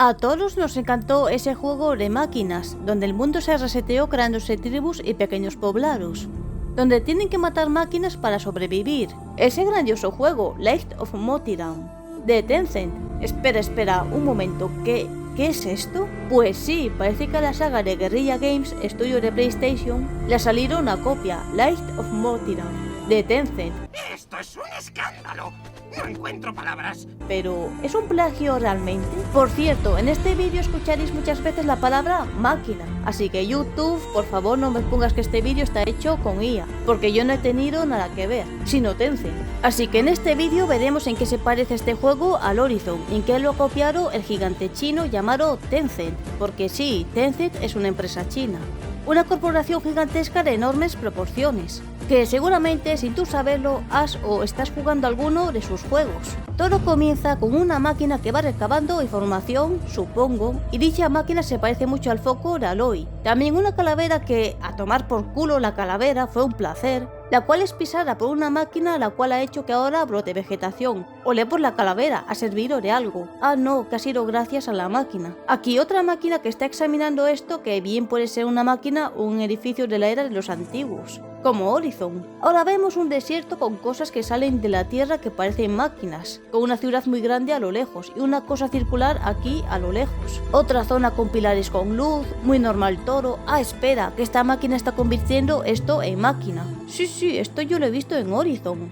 A todos nos encantó ese juego de máquinas, donde el mundo se reseteó creándose tribus y pequeños poblados, donde tienen que matar máquinas para sobrevivir. Ese grandioso juego, Light of Motiram, de Tencent. Espera, un momento, ¿qué es esto? Pues sí, parece que a la saga de Guerrilla Games, estudio de PlayStation, le ha salido una copia, Light of Motiram, de Tencent. ¡Esto es un escándalo! No encuentro palabras. Pero, ¿es un plagio realmente? Por cierto, en este vídeo escucharéis muchas veces la palabra máquina, así que YouTube, por favor no me pongas que este vídeo está hecho con IA, porque yo no he tenido nada que ver, sino Tencent. Así que en este vídeo veremos en qué se parece este juego al Horizon, y en qué lo copiaron el gigante chino llamado Tencent, porque sí, Tencent es una empresa china. Una corporación gigantesca de enormes proporciones, que seguramente sin tú saberlo has o estás jugando alguno de sus juegos. Todo comienza con una máquina que va recabando información, supongo, y dicha máquina se parece mucho al foco de Aloy. También una calavera que, a tomar por culo la calavera, fue un placer, la cual es pisada por una máquina la cual ha hecho que ahora brote vegetación. Olé por la calavera, ha servido de algo. Ah no, que ha sido gracias a la máquina. Aquí otra máquina que está examinando esto, que bien puede ser una máquina o un edificio de la era de los antiguos, como Horizon. Ahora vemos un desierto con cosas que salen de la tierra que parecen máquinas, con una ciudad muy grande a lo lejos y una cosa circular aquí a lo lejos. Otra zona con pilares con luz, muy normal todo. Ah, espera, que esta máquina está convirtiendo esto en máquina. Sí, esto yo lo he visto en Horizon.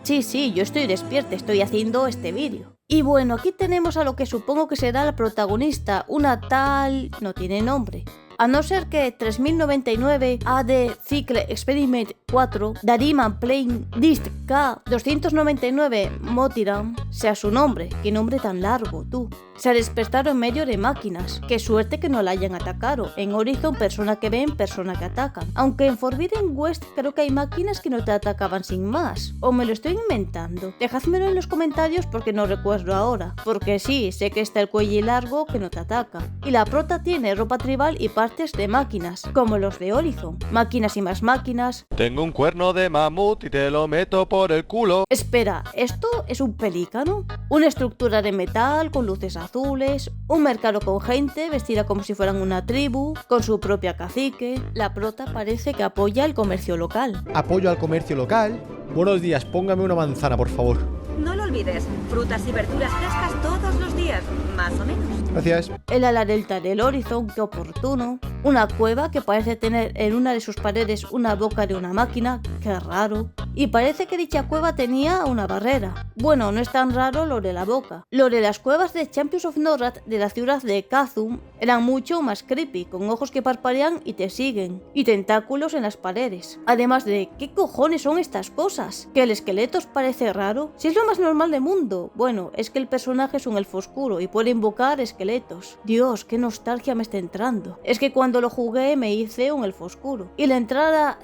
Sí, yo estoy despierta, estoy haciendo este vídeo. Y bueno, aquí tenemos a lo que supongo que será la protagonista, una tal... no tiene nombre. A no ser que 3099 AD Cycle Experiment 4 Dariman Plain Dist K299 Motiram sea su nombre. Qué nombre tan largo, tú. Se ha despertado en medio de máquinas. Qué suerte que no la hayan atacado. En Horizon, persona que ven, persona que atacan. Aunque en Forbidden West creo que hay máquinas que no te atacaban sin más. ¿O me lo estoy inventando? Dejádmelo en los comentarios porque no recuerdo ahora. Porque sí, sé que está el cuello largo que no te ataca. Y la prota tiene ropa tribal y partes de máquinas, como los de Horizon. Máquinas y más máquinas. Tengo un cuerno de mamut y te lo meto por el culo. Espera, ¿esto es un pelícano? Una estructura de metal con luces azules, un mercado con gente vestida como si fueran una tribu, con su propia cacique. La prota parece que apoya el comercio local. Apoyo al comercio local. Buenos días, póngame una manzana, por favor. No lo olvides, frutas y verduras frescas todos los días, más o menos. Gracias. El ala delta del Horizon, qué oportuno. Una cueva que parece tener en una de sus paredes una boca de una máquina, qué raro. Y parece que dicha cueva tenía una barrera. Bueno, no es tan raro lo de la boca. Lo de las cuevas de Champions of Norrath de la ciudad de Kazum eran mucho más creepy, con ojos que parpadean y te siguen, y tentáculos en las paredes. Además de, ¿qué cojones son estas cosas? ¿Que el esqueleto os parece raro? Si es lo más normal del mundo. Bueno, es que el personaje es un elfo oscuro y puede invocar esqueletos. Dios, qué nostalgia me está entrando. Es que cuando lo jugué me hice un elfo oscuro. Y la entrada...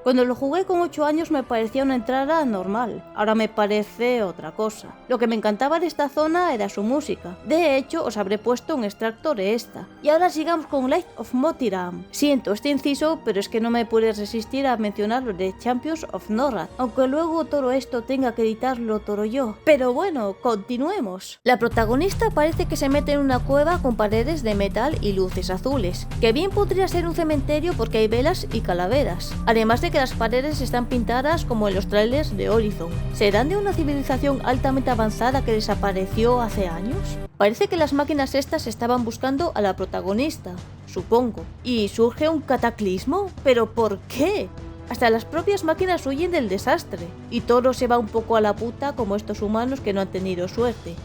Cuando lo jugué con 8 años me parecía una entrada normal. Ahora me parece otra cosa. Lo que me encantaba de esta zona era su música. De hecho, os habré puesto un extracto de esta. Y ahora sigamos con Light of Motiram. Siento este inciso, pero es que no me puedes resistir a mencionar lo de Champions of Norrath. Aunque luego todo esto tenga que editarlo todo yo. Pero bueno, continuemos. La protagonista parece que se mete en una cueva con paredes de metal y luces azules, que bien podría ser un cementerio porque hay velas y calaveras. Además de que las paredes están pintadas como en los trailers de Horizon. ¿Serán de una civilización altamente avanzada que desapareció hace años? Parece que las máquinas estas estaban buscando a la protagonista, supongo. ¿Y surge un cataclismo? ¿Pero por qué? Hasta las propias máquinas huyen del desastre, y todo se va un poco a la puta como estos humanos que no han tenido suerte.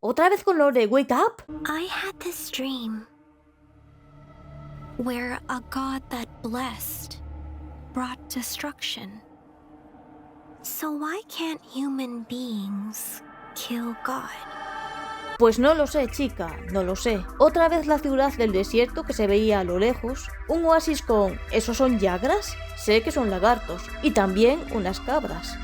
¿Otra vez con lo de Wake Up? I had this dream where a god that blessed brought destruction. So why can't human beings kill God? Pues no lo sé, chica, no lo sé. Otra vez la ciudad del desierto que se veía a lo lejos. Un oasis con... ¿esos son yagras? Sé que son lagartos. Y también unas cabras.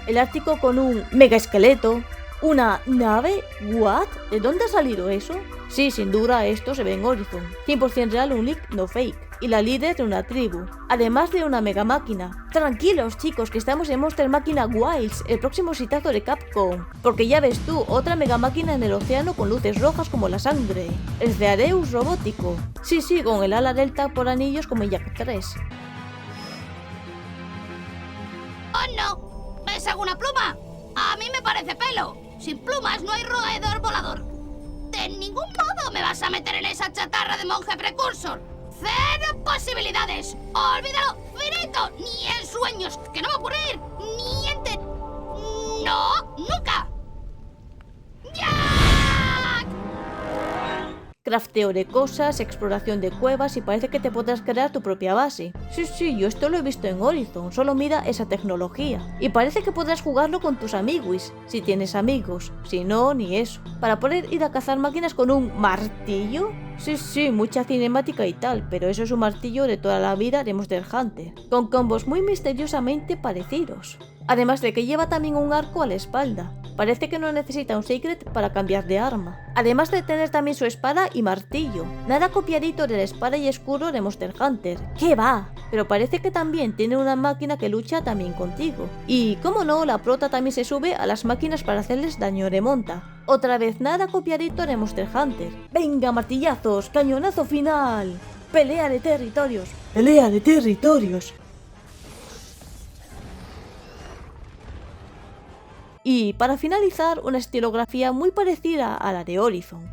El Ártico con un mega esqueleto. ¿Una nave? ¿What? ¿De dónde ha salido eso? Sí, sin duda esto se ve en Horizon. 100% real, un leak, no fake. y la líder de una tribu, además de una mega máquina. Tranquilos chicos, que estamos en Monster Máquina Wilds, el próximo sitazo de Capcom, porque ya ves tú, otra mega máquina en el océano con luces rojas como la sangre, el Zeadeus robótico, sí, con el ala delta por anillos como en Jack 3. ¡Oh no! ¿Ves alguna pluma? A mí me parece pelo. Sin plumas no hay roedor volador. De ningún modo me vas a meter en esa chatarra de monje precursor. ¡Cero posibilidades! ¡Olvídalo! ¡Finito! Ni en sueños. ¡Que no va a ocurrir! ¡Ni ente... ¡No! ¡Nunca! ¡Ya! Crafteo de cosas, exploración de cuevas y parece que te podrás crear tu propia base. Sí, yo esto lo he visto en Horizon, solo mira esa tecnología. Y parece que podrás jugarlo con tus amiguis, si tienes amigos, si no, ni eso. Para poder ir a cazar máquinas con un martillo. Sí, mucha cinemática y tal, pero eso es un martillo de toda la vida de Monster Hunter, con combos muy misteriosamente parecidos. Además de que lleva también un arco a la espalda. Parece que no necesita un secret para cambiar de arma. Además de tener también su espada y martillo. Nada copiadito de la espada y escudo de Monster Hunter. ¡Qué va! Pero parece que también tiene una máquina que lucha también contigo. Y, como no, la prota también se sube a las máquinas para hacerles daño de monta. Otra vez nada copiadito de Monster Hunter. ¡Venga, martillazos! ¡Cañonazo final! ¡Pelea de territorios! ¡Pelea de territorios! Y para finalizar, una estilografía muy parecida a la de Horizon.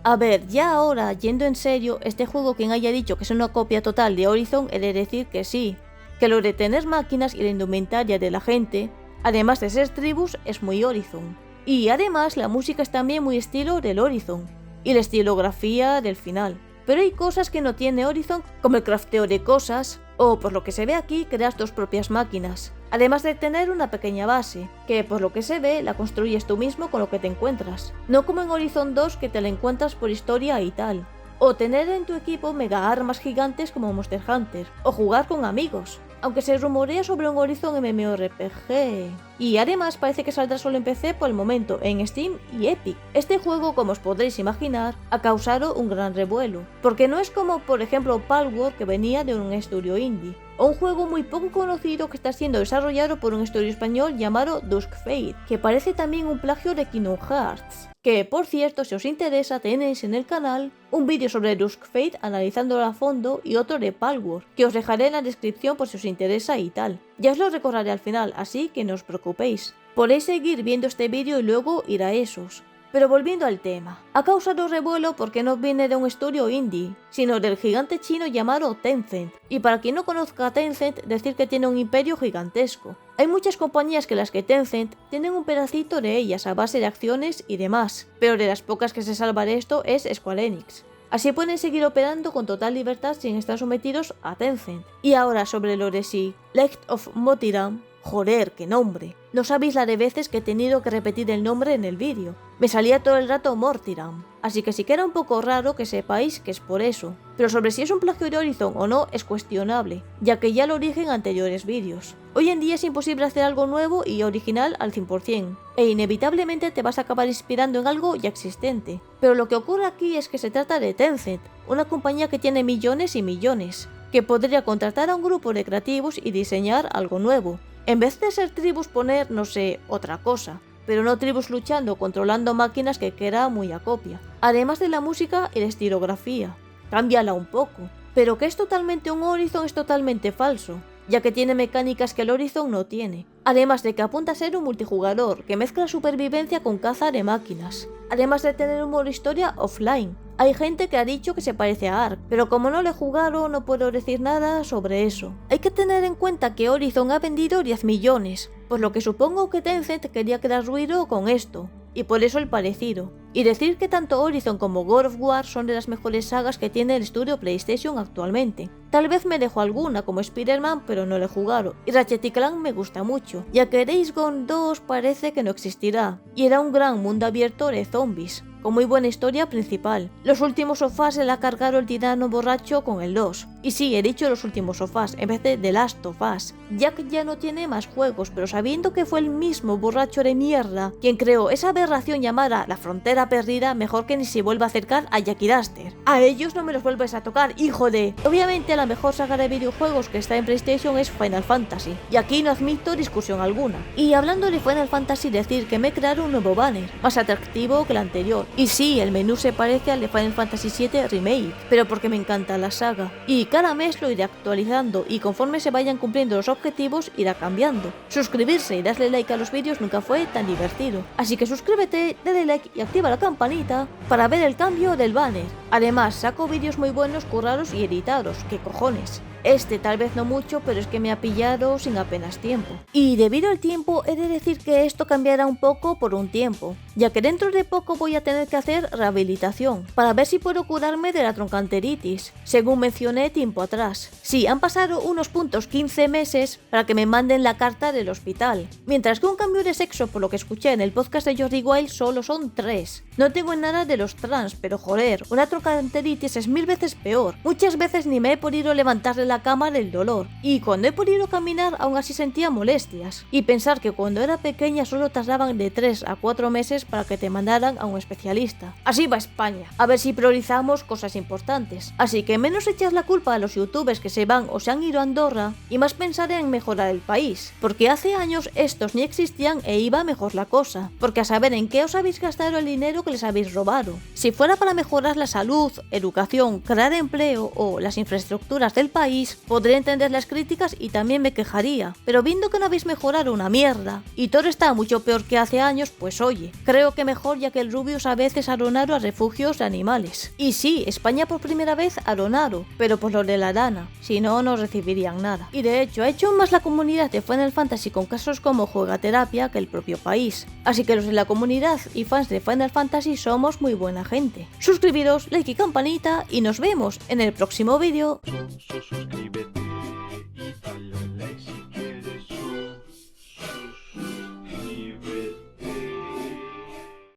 A ver, ya ahora, yendo en serio, este juego, quien haya dicho que es una copia total de Horizon, he de decir que sí. Que lo de tener máquinas y la indumentaria de la gente, además de ser tribus, es muy Horizon. Y además la música es también muy estilo del Horizon. Y la estilografía del final. Pero hay cosas que no tiene Horizon, como el crafteo de cosas, o por lo que se ve aquí, creas tus propias máquinas. Además de tener una pequeña base, que por lo que se ve la construyes tú mismo con lo que te encuentras. No como en Horizon 2 que te la encuentras por historia y tal. O tener en tu equipo mega armas gigantes como Monster Hunter. O jugar con amigos. Aunque se rumorea sobre un Horizon MMORPG. Y además parece que saldrá solo en PC por el momento, en Steam y Epic. Este juego, como os podréis imaginar, ha causado un gran revuelo. Porque no es como, por ejemplo, Palworld, que venía de un estudio indie. O un juego muy poco conocido que está siendo desarrollado por un estudio español llamado Dusk Fate, que parece también un plagio de Kingdom Hearts. Que, por cierto, si os interesa, tenéis en el canal un vídeo sobre Dusk Fate analizándolo a fondo y otro de Palworld, que os dejaré en la descripción por si os interesa y tal. Ya os lo recordaré al final, así que no os preocupéis. Podéis seguir viendo este vídeo y luego ir a esos. Pero volviendo al tema, ha causado revuelo porque no viene de un estudio indie, sino del gigante chino llamado Tencent. Y para quien no conozca a Tencent, decir que tiene un imperio gigantesco. Hay muchas compañías que las que Tencent tienen un pedacito de ellas a base de acciones y demás, pero de las pocas que se salva de esto es Square Enix. Así pueden seguir operando con total libertad sin estar sometidos a Tencent. Y ahora sobre lo de sí, Legend of Mortiram. Joder, qué nombre. No sabéis la de veces que he tenido que repetir el nombre en el vídeo. Me salía todo el rato Mortiram. Así que sí que era un poco raro que sepáis que es por eso. Pero sobre si es un plagio de Horizon o no es cuestionable, ya que ya lo dije en anteriores vídeos. Hoy en día es imposible hacer algo nuevo y original al 100%, e inevitablemente te vas a acabar inspirando en algo ya existente. Pero lo que ocurre aquí es que se trata de Tencent, una compañía que tiene millones y millones, que podría contratar a un grupo de creativos y diseñar algo nuevo. En vez de ser tribus poner, no sé, otra cosa, pero no tribus luchando, controlando máquinas que queda muy a copia. Además de la música y la estilografía, cámbiala un poco. Pero que es totalmente un Horizon es totalmente falso, ya que tiene mecánicas que el Horizon no tiene. Además de que apunta a ser un multijugador que mezcla supervivencia con caza de máquinas. Además de tener un modo historia offline. Hay gente que ha dicho que se parece a Ark, pero como no lo he jugado no puedo decir nada sobre eso. Hay que tener en cuenta que Horizon ha vendido 10 millones, por lo que supongo que Tencent quería crear ruido con esto, y por eso el parecido. Y decir que tanto Horizon como God of War son de las mejores sagas que tiene el estudio PlayStation actualmente. Tal vez me dejo alguna como Spider-Man, pero no lo he jugado, y Ratchet & Clank me gusta mucho, ya que Days Gone 2 parece que no existirá, y era un gran mundo abierto de zombies, con muy buena historia principal. Los últimos sofás se la cargaron el tirano borracho con el 2. Y sí, he dicho Los Últimos Sofás en vez de The Last of Us. Jack ya no tiene más juegos, pero sabiendo que fue el mismo borracho de mierda quien creó esa aberración llamada La Frontera Perdida, mejor que ni se vuelva a acercar a Jackie Duster. A ellos no me los vuelves a tocar, hijo de... Obviamente la mejor saga de videojuegos que está en PlayStation es Final Fantasy, y aquí no admito discusión alguna. Y hablando de Final Fantasy, decir que me crearon un nuevo banner, más atractivo que el anterior. Y sí, el menú se parece al de Final Fantasy VII Remake, pero porque me encanta la saga. Y cada mes lo iré actualizando, y conforme se vayan cumpliendo los objetivos irá cambiando. Suscribirse y darle like a los vídeos nunca fue tan divertido. Así que suscríbete, dale like y activa la campanita para ver el cambio del banner. Además, saco vídeos muy buenos, currados y editados, ¿qué cojones? Este tal vez no mucho, pero es que me ha pillado sin apenas tiempo. Y debido al tiempo, he de decir que esto cambiará un poco por un tiempo, ya que dentro de poco voy a tener que hacer rehabilitación, para ver si puedo curarme de la troncanteritis, según mencioné tiempo atrás. Sí, han pasado unos puntos 15 meses para que me manden la carta del hospital, mientras que un cambio de sexo, por lo que escuché en el podcast de Jordi Wild, solo son 3. No tengo nada de los trans, pero joder, una troncanteritis es 1000 veces peor. Muchas veces ni me he podido levantar de la cama del dolor, y cuando he podido caminar aún así sentía molestias. Y pensar que cuando era pequeña solo tardaban de 3 a 4 meses para que te mandaran a un especialista. Así va España, a ver si priorizamos cosas importantes. Así que menos echar la culpa a los youtubers que se van o se han ido a Andorra, y más pensar en mejorar el país, porque hace años estos ni existían e iba mejor la cosa, porque a saber en qué os habéis gastado el dinero que les habéis robado. Si fuera para mejorar la salud, educación, crear empleo o las infraestructuras del país, podré entender las críticas y también me quejaría, pero viendo que no habéis mejorado una mierda y todo está mucho peor que hace años, pues oye, creo que mejor, ya que el Rubius a veces ha donado a refugios de animales. Y sí, España por primera vez ha donado, pero por lo de la Dana, si no, no recibirían nada. Y de hecho, ha hecho más la comunidad de Final Fantasy con casos como Juegaterapia que el propio país. Así que los de la comunidad y fans de Final Fantasy somos muy buena gente. Suscribiros, like y campanita y nos vemos en el próximo vídeo. Suscríbete.